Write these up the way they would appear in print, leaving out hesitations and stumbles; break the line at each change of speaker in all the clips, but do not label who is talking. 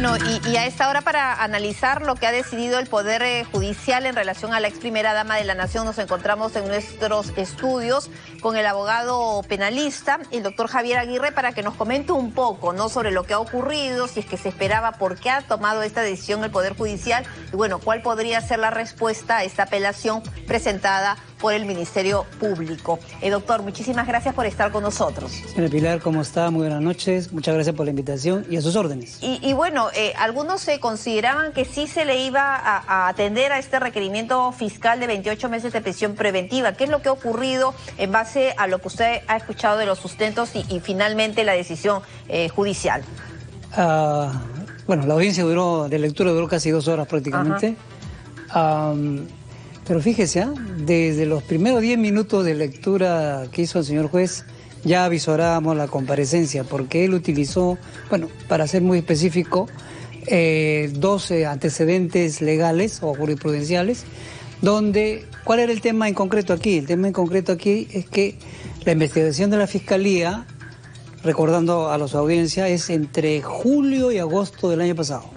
Bueno, y a esta hora, para analizar lo que ha decidido el Poder Judicial en relación a la ex primera dama de la Nación, nos encontramos en nuestros estudios con el abogado penalista, el doctor Javier Aguirre, para que nos comente un poco, ¿no?, sobre lo que ha ocurrido, si es que se esperaba, por qué ha tomado esta decisión el Poder Judicial y, bueno, cuál podría ser la respuesta a esta apelación presentada por el Ministerio Público. Doctor, muchísimas gracias por estar con nosotros.
Señora Pilar, ¿cómo está? Muy buenas noches. Muchas gracias por la invitación y a sus órdenes.
Y bueno, algunos se consideraban que sí se le iba a atender a este requerimiento fiscal de 28 meses de prisión preventiva. ¿Qué es lo que ha ocurrido en base a lo que usted ha escuchado de los sustentos y finalmente la decisión judicial?
Bueno, la audiencia de lectura duró casi 2 horas prácticamente. Pero fíjese, desde los primeros 10 minutos de lectura que hizo el señor juez, ya avisorábamos la comparecencia, porque él utilizó, bueno, para ser muy específico, 12 antecedentes legales o jurisprudenciales, donde, ¿cuál era el tema en concreto aquí? El tema en concreto aquí es que la investigación de la Fiscalía, recordando a los audiencias, es entre julio y agosto del año pasado.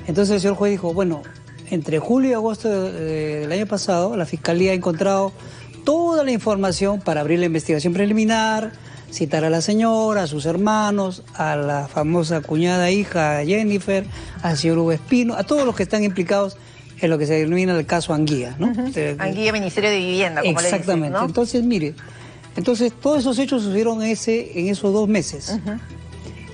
Entonces el señor juez dijo, bueno, entre julio y agosto del año pasado, la Fiscalía ha encontrado toda la información para abrir la investigación preliminar, citar a la señora, a sus hermanos, a la famosa cuñada hija Jennifer, al señor Hugo Espino, a todos los que están implicados en lo que se denomina el caso Anguía, ¿no?
Anguía, Ministerio de Vivienda, como le dicen, ¿no?
Exactamente. Entonces, mire, todos esos hechos sucedieron en esos 2 meses.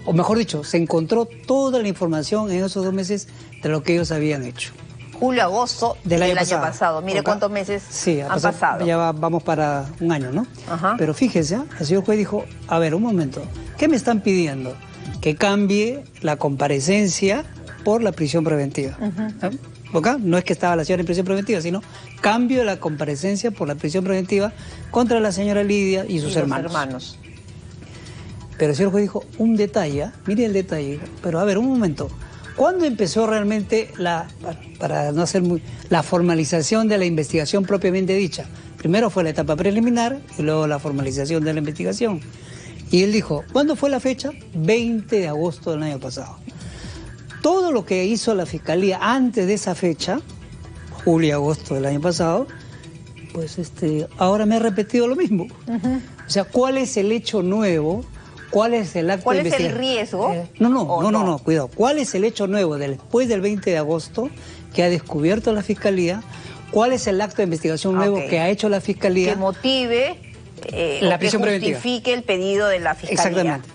O mejor dicho, se encontró toda la información en esos 2 meses de lo que ellos habían hecho.
Julio, agosto del año pasado. Mire cuántos meses han pasado.
Ya vamos para un año, ¿no? Pero fíjese, el señor juez dijo, a ver, un momento, ¿qué me están pidiendo? Que cambie la comparecencia por la prisión preventiva. No es que estaba la señora en prisión preventiva, sino cambio de la comparecencia por la prisión preventiva contra la señora Lidia y sus hermanos. Pero el señor juez dijo, un detalle, mire el detalle, pero a ver, un momento. ¿Cuándo empezó realmente la formalización de la investigación propiamente dicha? Primero fue la etapa preliminar y luego la formalización de la investigación. Y él dijo, ¿cuándo fue la fecha? 20 de agosto del año pasado. Todo lo que hizo la Fiscalía antes de esa fecha, julio y agosto del año pasado, pues ahora me ha repetido lo mismo. O sea, ¿cuál es el hecho nuevo? ¿Cuál es el acto de investigación?
¿Cuál es el riesgo?
No, cuidado. ¿Cuál es el hecho nuevo después del 20 de agosto que ha descubierto la Fiscalía? ¿Cuál es el acto de investigación nuevo que ha hecho la Fiscalía?
Que motive
la prisión preventiva.
Justifique el pedido de la Fiscalía.
Exactamente.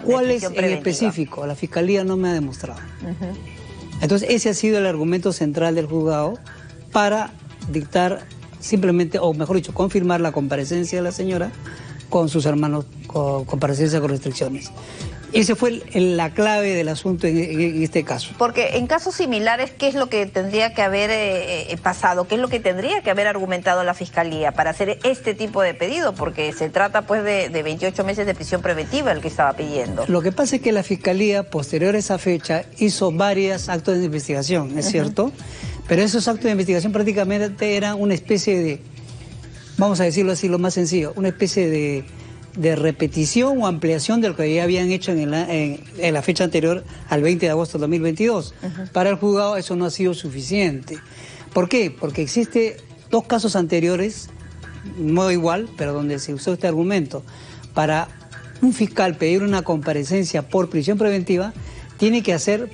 ¿Cuál es en específico? La Fiscalía no me ha demostrado. Entonces ese ha sido el argumento central del juzgado para dictar simplemente, o mejor dicho, confirmar la comparecencia de la señora con sus hermanos, con comparecencia con restricciones. Esa fue la clave del asunto en este caso.
Porque en casos similares, ¿qué es lo que tendría que haber pasado? ¿Qué es lo que tendría que haber argumentado la Fiscalía para hacer este tipo de pedido? Porque se trata pues de 28 meses de prisión preventiva el que estaba pidiendo.
Lo que pasa es que la Fiscalía, posterior a esa fecha, hizo varios actos de investigación, ¿es cierto? Pero esos actos de investigación prácticamente eran una especie de, vamos a decirlo así, lo más sencillo, una especie de repetición o ampliación de lo que ya habían hecho en la fecha anterior al 20 de agosto de 2022. Para el juzgado eso no ha sido suficiente. ¿Por qué? Porque existe 2 casos anteriores, no igual, pero donde se usó este argumento. Para un fiscal pedir una comparecencia por prisión preventiva, tiene que hacerlo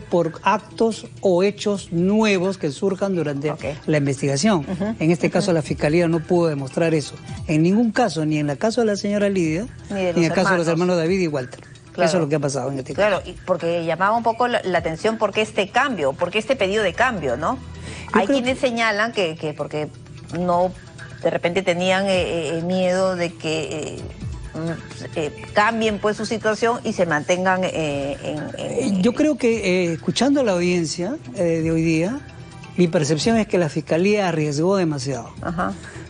por actos o hechos nuevos que surjan durante la investigación. En este caso la Fiscalía no pudo demostrar eso. En ningún caso, ni en el caso de la señora Lidia, ni en el caso de los hermanos David y Walter. Claro. Eso es lo que ha pasado en este caso.
Claro, porque llamaba un poco la atención por qué este cambio, por qué este pedido de cambio, ¿no? Hay quienes señalan que porque no, de repente tenían miedo de que cambien pues su situación y se mantengan
Yo creo que escuchando a la audiencia de hoy día, mi percepción es que la Fiscalía arriesgó demasiado.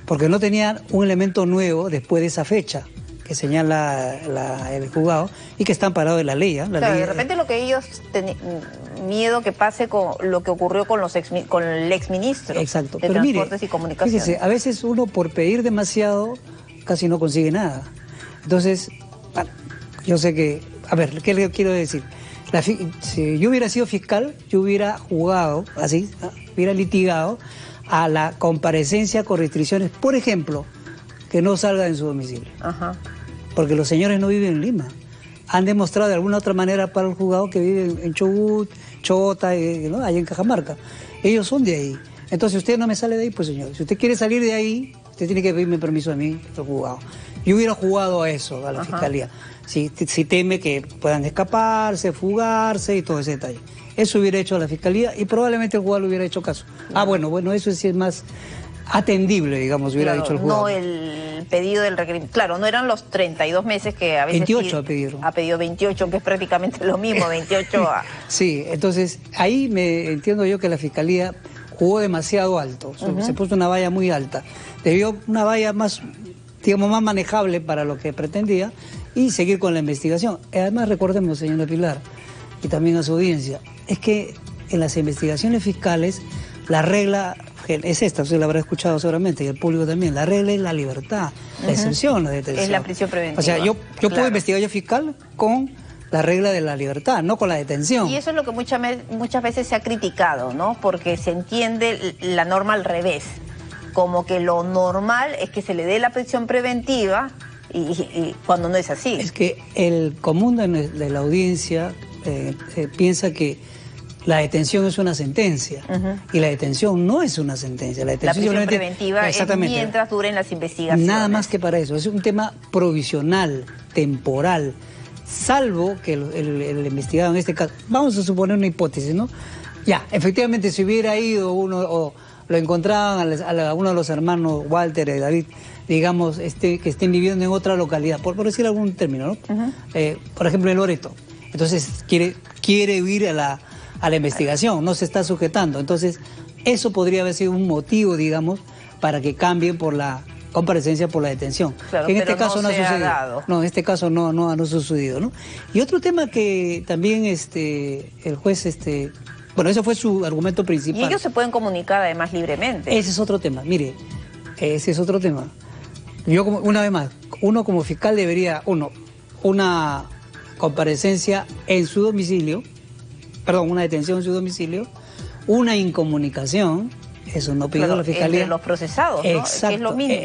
Porque no tenían un elemento nuevo después de esa fecha que señala el juzgado y que está amparado en la ley.
Claro, de repente lo que ellos miedo que pase con lo que ocurrió con el exministro de Transportes y Comunicaciones.
Fíjese, a veces uno por pedir demasiado casi no consigue nada. Entonces, yo sé que, a ver, ¿qué le quiero decir? Si yo hubiera sido fiscal, yo hubiera jugado, así, hubiera litigado a la comparecencia con restricciones, por ejemplo, que no salga en su domicilio.
Ajá.
Porque los señores no viven en Lima. Han demostrado de alguna otra manera para el juzgado que viven en Chubut, Chota, ¿no? Allá en Cajamarca. Ellos son de ahí. Entonces, usted no me sale de ahí, pues señor. Si usted quiere salir de ahí, usted tiene que pedirme permiso a mí, el juzgado. Yo hubiera jugado a eso, a la fiscalía. Si teme que puedan escaparse, fugarse y todo ese detalle. Eso hubiera hecho la fiscalía y probablemente el juzgado le hubiera hecho caso. Bueno, eso sí es más atendible, digamos, hubiera dicho el juzgado.
No el pedido del requerimiento. Claro, no eran los 32 meses que a veces...
28 pidieron.
Ha pedido 28, que es prácticamente lo mismo, 28 a...
Sí, entonces ahí me entiendo yo que la fiscalía jugó demasiado alto, se puso una valla muy alta. Debió una valla más, digamos, más manejable para lo que pretendía y seguir con la investigación. Además, recordemos, señora Pilar, y también a su audiencia, es que en las investigaciones fiscales la regla es esta, usted la habrá escuchado seguramente, y el público también, la regla es la libertad, la excepción, la detención.
Es la prisión preventiva.
O sea, yo puedo investigar yo fiscal con la regla de la libertad, no con la detención.
Y eso es lo que muchas veces se ha criticado, ¿no? Porque se entiende la norma al revés, como que lo normal es que se le dé la prisión preventiva y cuando no es así.
Es que el común de la audiencia piensa que la detención es una sentencia y la detención no es una sentencia. La
prisión preventiva es mientras duren las investigaciones.
Nada más que para eso, es un tema provisional, temporal, salvo que el investigado en este caso, vamos a suponer una hipótesis, ¿no? Ya, efectivamente si hubiera ido uno o lo encontraban a uno de los hermanos Walter y David, digamos, que estén viviendo en otra localidad, por decir algún término, ¿no? Por ejemplo, en Loreto. Entonces quiere huir a la investigación, no se está sujetando. Entonces, eso podría haber sido un motivo, digamos, para que cambien por la comparecencia por la detención.
Claro,
que en este caso no ha sucedido.
Dado.
No, en este caso no ha sucedido, ¿no? Y otro tema que también el juez, bueno, ese fue su argumento principal.
Y ellos se pueden comunicar además libremente.
Ese es otro tema, mire, ese es otro tema. Yo, una vez más, uno como fiscal debería, una comparecencia en su domicilio, perdón, una detención en su domicilio, una incomunicación, eso no pidió la fiscalía.
Entre los procesados, ¿no?
Exacto.
Que es lo mínimo.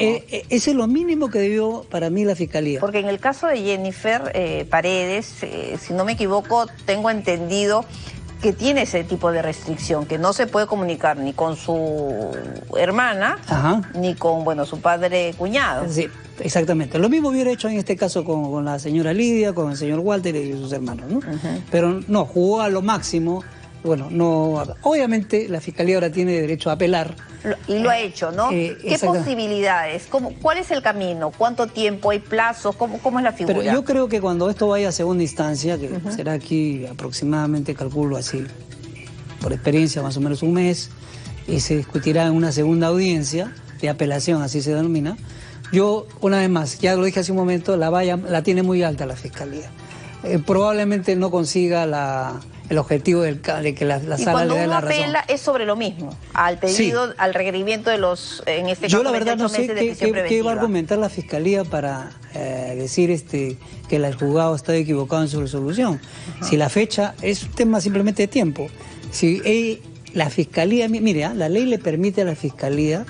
Ese es lo mínimo que debió para mí la fiscalía.
Porque en el caso de Jennifer Paredes, si no me equivoco, tengo entendido que tiene ese tipo de restricción, que no se puede comunicar ni con su hermana, ni con, bueno, su padre cuñado.
Sí, exactamente. Lo mismo hubiera hecho en este caso con la señora Lidia, con el señor Walter y sus hermanos, ¿no? Pero no, jugó a lo máximo. Bueno, no, obviamente la fiscalía ahora tiene derecho a apelar.
Y lo ha hecho, ¿no? ¿Qué posibilidades? ¿Cuál es el camino? ¿Cuánto tiempo? ¿Hay plazos? ¿Cómo es la figura?
Pero yo creo que cuando esto vaya a segunda instancia, que será aquí aproximadamente, calculo así, por experiencia, más o menos un mes, y se discutirá en una segunda audiencia de apelación, así se denomina. Yo, una vez más, ya lo dije hace un momento, la tiene muy alta la fiscalía. Probablemente no consiga el objetivo de que la sala le dé la razón.
Y cuando uno apela es sobre lo mismo, al pedido, sí, al requerimiento de los, en este caso,
yo la verdad no sé qué va a argumentar la fiscalía para decir que el juzgado está equivocado en su resolución. Si la fecha es un tema simplemente de tiempo. Si la fiscalía, mire, la ley le permite a la fiscalía,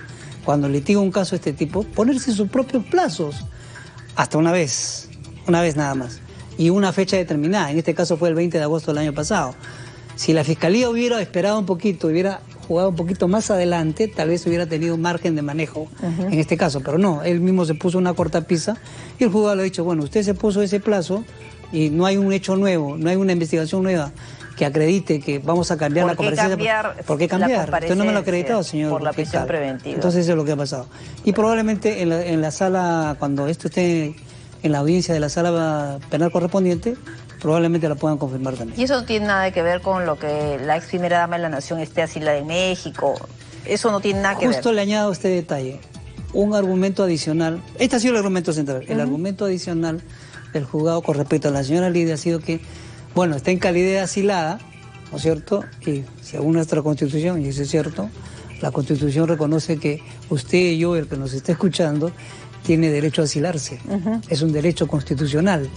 cuando litiga un caso de este tipo, ponerse sus propios plazos, hasta una vez nada más. Y una fecha determinada, en este caso fue el 20 de agosto del año pasado. Si la fiscalía hubiera esperado un poquito, hubiera jugado un poquito más adelante, tal vez hubiera tenido un margen de manejo en este caso, pero no, él mismo se puso una cortapisa y el juzgado le ha dicho, bueno, usted se puso ese plazo y no hay un hecho nuevo, no hay una investigación nueva que acredite que vamos a cambiar la comparecencia. ¿Por qué cambiar? Usted no me lo ha acreditado, señor
por la prisión preventiva.
Entonces eso es lo que ha pasado. Y probablemente en la sala, cuando esto esté en la audiencia de la sala penal correspondiente, probablemente la puedan confirmar también.
Y eso no tiene nada que ver con lo que la ex primera dama de la Nación esté asilada en México. Eso no tiene nada que ver.
Justo le añado este detalle. Un argumento adicional. Este ha sido el argumento central. El argumento adicional del juzgado con respecto a la señora Lidia ha sido que, bueno, está en calidad de asilada, ¿no es cierto? Y según nuestra Constitución, y eso es cierto, la Constitución reconoce que usted y yo, el que nos está escuchando, tiene derecho a asilarse. Es un derecho constitucional.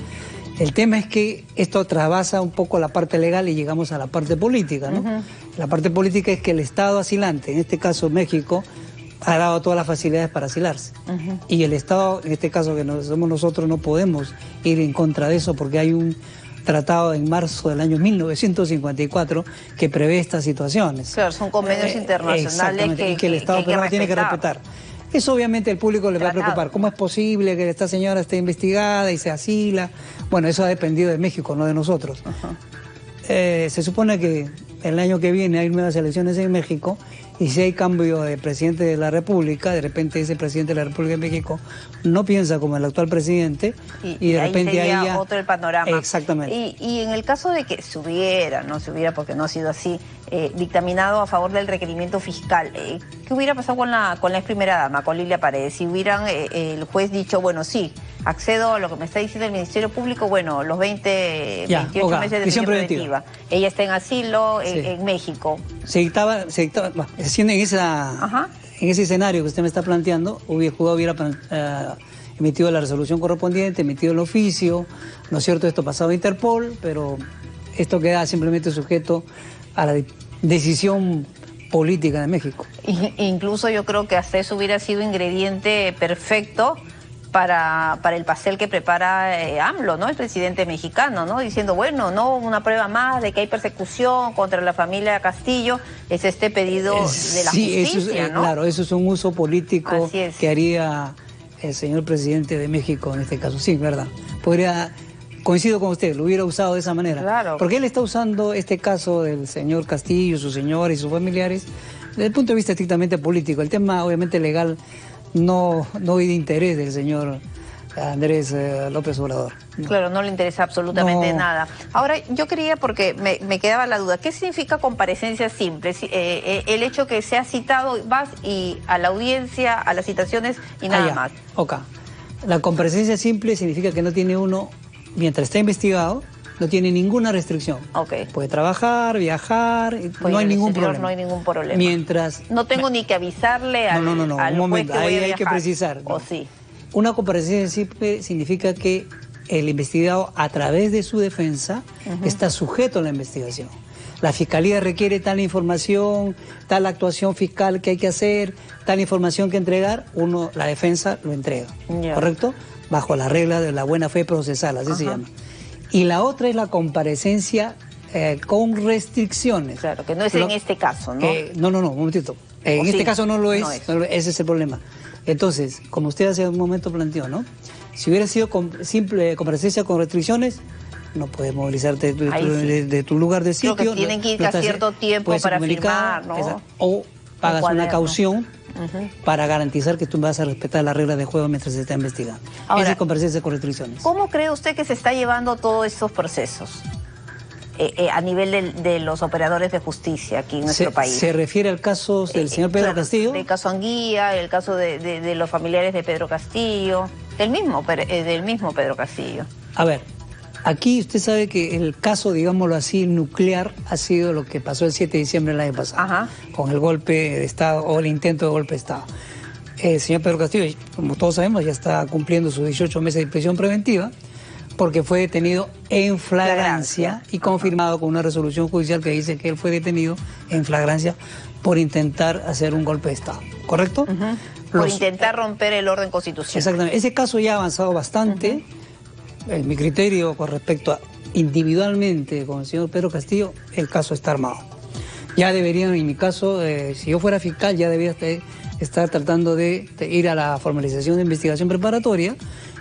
El tema es que esto trasvasa un poco la parte legal y llegamos a la parte política, ¿no? La parte política es que el Estado asilante, en este caso México, ha dado todas las facilidades para asilarse. Y el Estado, en este caso que somos nosotros, no podemos ir en contra de eso porque hay un tratado en marzo del año 1954 que prevé estas situaciones.
Claro, son convenios internacionales
que el Estado peruano tiene que respetar. Eso obviamente al público le va a preocupar. ¿Cómo es posible que esta señora esté investigada y se asila? Bueno, eso ha dependido de México, no de nosotros. Se supone que el año que viene hay nuevas elecciones en México y si hay cambio de presidente de la República, de repente ese presidente de la República de México no piensa como el actual presidente y de repente
ahí
ya
otro el panorama.
Exactamente.
Y en el caso de que no se hubiera porque no ha sido así, dictaminado a favor del requerimiento fiscal, ¿qué hubiera pasado con la ex primera dama, con Lilia Paredes? Si hubieran el juez dicho, bueno, sí, accedo a lo que me está diciendo el Ministerio Público, bueno, los 28 meses de prisión preventiva. Ella está en asilo en México.
Se dictaba, siendo en ese escenario que usted me está planteando, el juez hubiera emitido la resolución correspondiente, emitido el oficio, ¿no es cierto? Esto pasaba a Interpol, pero esto queda simplemente sujeto a la decisión política de México.
Incluso yo creo que hasta eso hubiera sido ingrediente perfecto para el pastel que prepara AMLO, ¿no? El presidente mexicano, ¿no? Diciendo, bueno, no, una prueba más de que hay persecución contra la familia Castillo, es este pedido de la justicia, ¿no?
Claro, eso es un uso político que haría el señor presidente de México en este caso. Sí, ¿verdad? Coincido con usted, lo hubiera usado de esa manera. Claro. Porque él está usando este caso del señor Castillo, su señora y sus familiares, desde el punto de vista estrictamente político. El tema, obviamente, legal no hay de interés del señor Andrés López Obrador. No.
Claro, no le interesa absolutamente nada. Ahora, yo quería, porque me quedaba la duda, ¿qué significa comparecencia simple? El hecho que sea citado, vas y a la audiencia, a las citaciones y nada más.
Ok. La comparecencia simple significa que no tiene uno, mientras está investigado, no tiene ninguna restricción. Puede trabajar, viajar, no hay ningún problema.
No hay ningún problema.
Mientras...
No tengo ni que avisarle al
un momento, ahí hay que precisar.
¿O sí?
Una comparecencia simple significa que el investigado, a través de su defensa, está sujeto a la investigación. La Fiscalía requiere tal información, tal actuación fiscal que hay que hacer, tal información que entregar, la defensa lo entrega, ¿correcto? Bajo la regla de la buena fe procesal, así se llama. Y la otra es la comparecencia con restricciones.
Claro, que no es en este caso, ¿no?
No, un momentito. En este caso no lo es, ese es el problema. Entonces, como usted hace un momento planteó, ¿no? Si hubiera sido simple comparecencia con restricciones, no puedes movilizarte de tu lugar de sitio.
Creo que tienen que ir cada cierto tiempo para firmar, ¿no?
O pagas una caución para garantizar que tú vas a respetar las reglas de juego mientras se está investigando. Ahora, esa es comparecencia con restricciones.
¿Cómo cree usted que se está llevando todos estos procesos a nivel de los operadores de justicia aquí en nuestro país?
¿Se refiere al caso del señor Pedro Castillo?
El caso Anguía, el caso de los familiares de Pedro Castillo, del mismo Pedro Castillo.
A ver, aquí usted sabe que el caso, digámoslo así, nuclear ha sido lo que pasó el 7 de diciembre del año pasado, con el golpe de Estado o el intento de golpe de Estado. El señor Pedro Castillo, como todos sabemos, ya está cumpliendo sus 18 meses de prisión preventiva porque fue detenido en flagrancia y confirmado con una resolución judicial que dice que él fue detenido en flagrancia por intentar hacer un golpe de Estado, ¿correcto?
Por intentar romper el orden constitucional.
Exactamente. Ese caso ya ha avanzado bastante. En mi criterio, con respecto a individualmente con el señor Pedro Castillo, el caso está armado. Ya deberían, en mi caso, si yo fuera fiscal, ya debería estar tratando de ir a la formalización de investigación preparatoria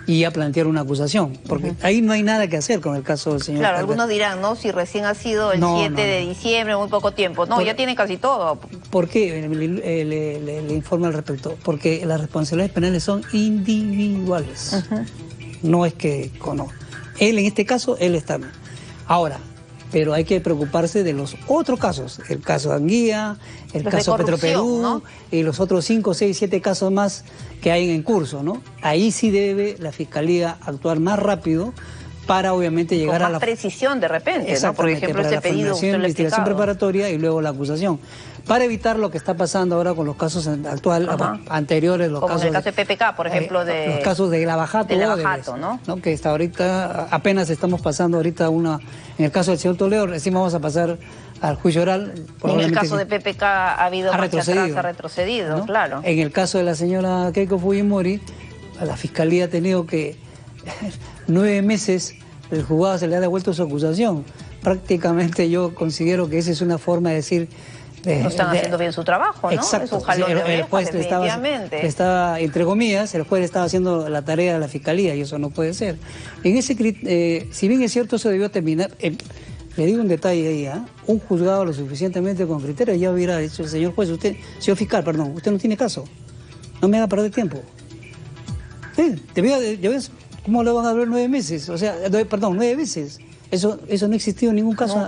y a plantear una acusación, porque ahí no hay nada que hacer con el caso del señor.
Claro, algunos dirán, ¿no? Si recién ha sido el 7 de diciembre, muy poco tiempo. No, ya tiene casi todo.
¿Por qué? Le informo al respecto. Porque las responsabilidades penales son individuales. No es que él en este caso, él está bien. Ahora, pero hay que preocuparse de los otros casos, el caso de Anguía, el caso Petroperú, ¿no? Y los otros 5, 6, 7 casos más que hay en curso, ¿no? Ahí sí debe la Fiscalía actuar más rápido para obviamente llegar
con
a
más precisión de repente, ¿no? Por ejemplo,
para
ese
la
pedido usted lo ha
investigación
explicado.
preparatoria y luego la acusación. Para evitar lo que está pasando ahora con los casos anteriores, los
como
casos
en el caso de PPK, por ejemplo,
los casos de Lavajato,
¿no?
Que está ahorita, apenas estamos pasando ahorita en el caso del señor Toledo, recién vamos a pasar al juicio oral.
En el caso de PPK ha habido marcha atrás, ha retrocedido, ¿no? Claro.
En el caso de la señora Keiko Fujimori, a la Fiscalía ha tenido que 9 meses, el juzgado se le ha devuelto su acusación. Prácticamente yo considero que esa es una forma de decir...
no están haciendo bien su trabajo, ¿no?
Exacto.
Es un jalón de orejas,
el juez estaba, entre comillas, el juez estaba haciendo la tarea de la Fiscalía y eso no puede ser. En ese, si bien es cierto, eso debió terminar... le digo un detalle ahí, un juzgado lo suficientemente con criterio ya hubiera dicho el señor juez, señor fiscal, perdón, usted no tiene caso, no me haga perder tiempo. ¿Cómo le van a hablar 9 meses? O sea, 9 veces. Eso no ha existido en ningún caso.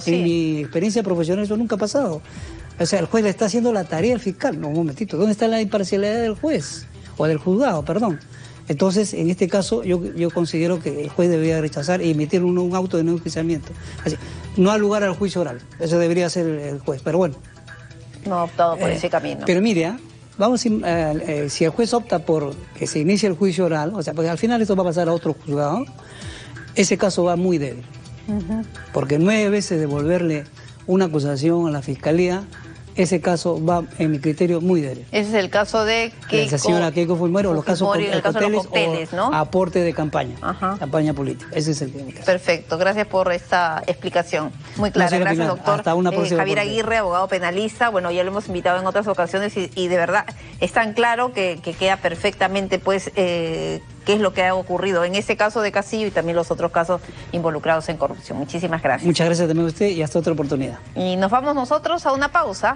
En mi experiencia profesional eso nunca ha pasado. O sea, el juez le está haciendo la tarea al fiscal. No, un momentito, ¿dónde está la imparcialidad del juez? O del juzgado, perdón. Entonces, en este caso, yo considero que el juez debería rechazar y emitir un auto de no enjuiciamiento. No ha lugar al juicio oral. Eso debería ser el juez, pero bueno.
No ha optado por ese camino.
Pero mire, si el juez opta por que se inicie el juicio oral, o sea, porque al final esto va a pasar a otro juzgado, ese caso va muy débil. Porque 9 veces devolverle una acusación a la Fiscalía, ese caso va, en mi criterio, muy débil.
Ese es el caso de Keiko,
la señora Keiko Fujimori, o los casos
de los cócteles, ¿no?
Aporte de campaña, campaña política. Ese es el caso.
Perfecto, gracias por esta explicación. Muy clara, gracias, doctor.
Hasta una próxima
Javier Aguirre, abogado penalista. Bueno, ya lo hemos invitado en otras ocasiones y de verdad es tan claro que queda perfectamente, pues, qué es lo que ha ocurrido en ese caso de Castillo y también los otros casos involucrados en corrupción. Muchísimas gracias.
Muchas gracias también a usted y hasta otra oportunidad.
Y nos vamos nosotros a una pausa.